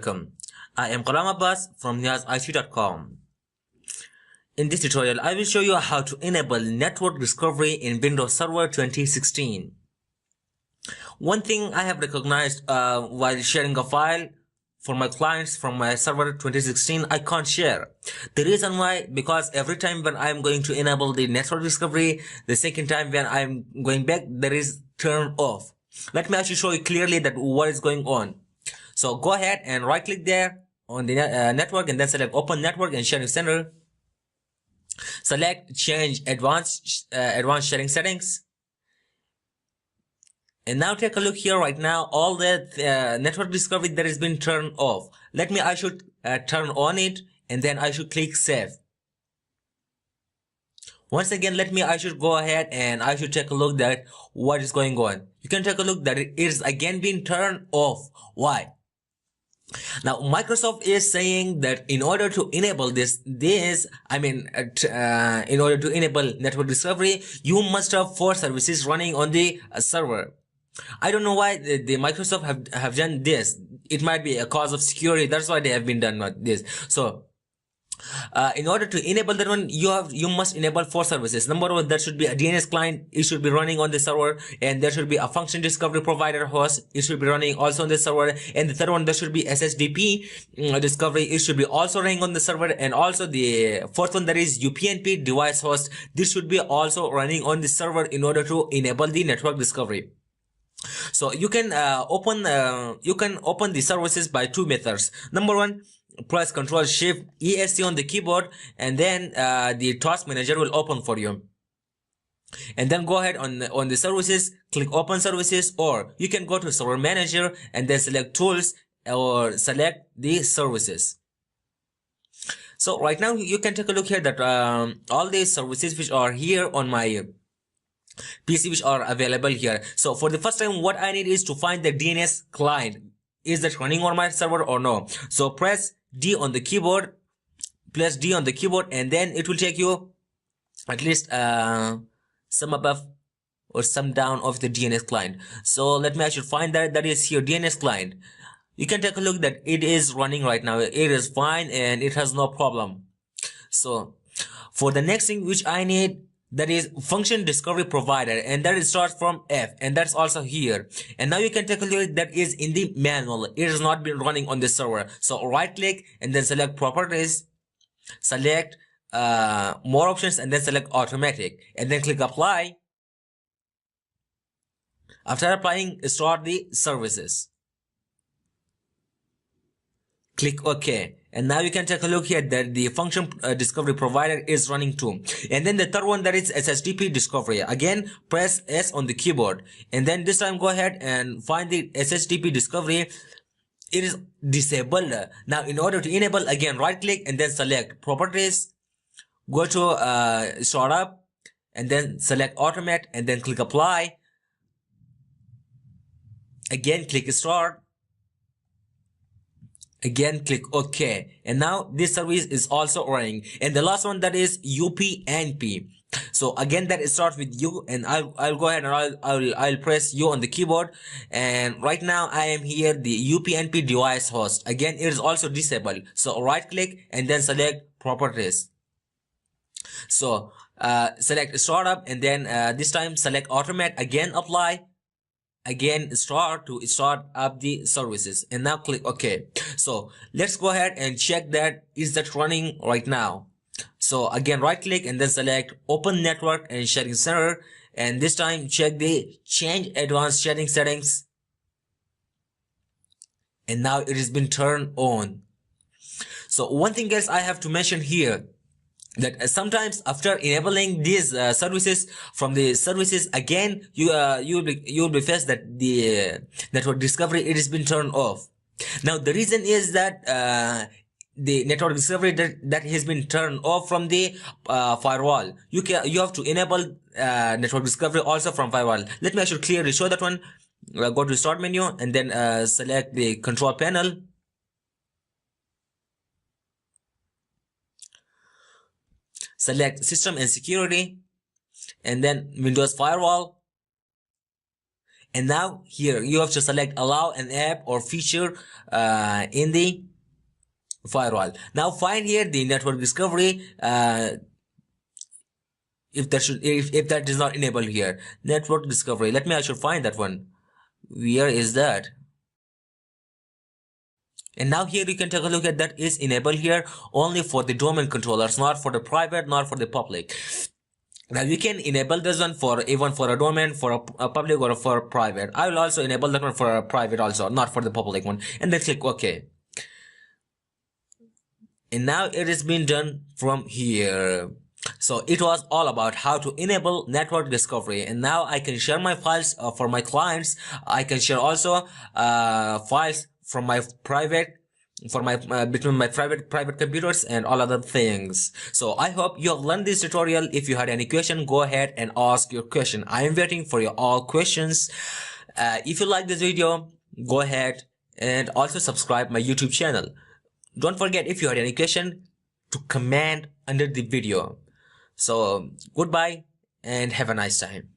welcome. I am Kalam Abbas from NiazIT.com. In this tutorial, I will show you how to enable network discovery in Windows Server 2016. One thing I have recognized while sharing a file for my clients from my server 2016, I can't share. The reason why, because every time when I'm going to enable the network discovery, the second time when I'm going back, there is turn off. Let me actually show you clearly that what is going on. So go ahead and right click there on the network and then select open network and sharing center. Select change advanced sharing settings. And now take a look here. Right now all the network discovery that has been turned off. I should turn on it, and then I should click save. Once again, I should go ahead and I should take a look at what is going on. You can take a look that it is again being turned off. Why? Now Microsoft is saying that in order to enable in order to enable network discovery, you must have 4 services running on the server. I don't know why the Microsoft have done this. It might be a cause of security. That's why they have been done like this. So in order to enable that one, you must enable 4 services. Number 1, there should be a DNS client. It should be running on the server, and there should be a function discovery provider host. It should be running also on the server. And the third one, there should be SHTP discovery. It should be also running on the server. And also the fourth one, that is UPnP device host. This should be also running on the server in order to enable the network discovery. So you can open the services by 2 methods. Number 1, press Ctrl Shift ESC on the keyboard, and then the task manager will open for you. And then go ahead on the services, click open services, or you can go to server manager and then select tools or select the services. So right now you can take a look here that all these services which are here on my PC which are available here. So for the first time, what I need is to find the DNS client. Is that running on my server or no? So press D on the keyboard, and then it will take you at least some above or some down of the DNS client. So I should find that is here, DNS client. You can take a look that it is running right now. It is fine and it has no problem. So for the next thing which I need, that is function discovery provider, and that starts from F, and that's also here. And now you can take a look, that is in the manual. It has not been running on the server. So right click and then select properties, select more options, and then select automatic, and then click apply. After applying, start the services. Click OK. And now you can take a look here that the function discovery provider is running too. And then the third one, that is SHTP discovery. Again, press S on the keyboard. And then this time go ahead and find the SHTP discovery. It is disabled. Now in order to enable, again right click and then select properties. Go to startup and then select automate and then click apply. Again click start. Again click OK, and now this service is also running. And the last one, that is UPnP. So again, that starts with U, and I'll go ahead and I'll press U on the keyboard, and right now I am here the UPnP device host. Again, it is also disabled. So right click and then select properties. So select startup and then this time select automate. Again apply. Again start up the services, and now click OK. So let's go ahead and check that is that running right now. So again right click and then select open network and sharing center, and this time check the change advanced sharing settings, and now it has been turned on. So one thing else I have to mention here, that sometimes after enabling these services from the services, again you will be faced that the network discovery, it has been turned off. Now the reason is that the network discovery that has been turned off from the firewall. You have to enable network discovery also from firewall. Let me actually clearly show that one. Go to start menu and then select the control panel. Select system and security, and then Windows firewall, And now here you have to select allow an app or feature in the firewall. Now find here the network discovery, if that is not enabled here. Network discovery, let me actually find that one. Where is that? And now here you can take a look at that is enabled here only for the domain controllers, not for the private, not for the public. Now you can enable this one for even for a domain, for a public or for a private. I will also enable that one for a private also, not for the public one. And then click OK. And now it is being done from here. So it was all about how to enable network discovery, and now I can share my files for my clients. I can share also files from my private, for my between my private computers and all other things. So I hope you have learned this tutorial. If you had any question, go ahead and ask your question. I am waiting for your all questions. If you like this video, go ahead and also subscribe my YouTube channel. Don't forget, if you had any question, to comment under the video. So goodbye and have a nice time.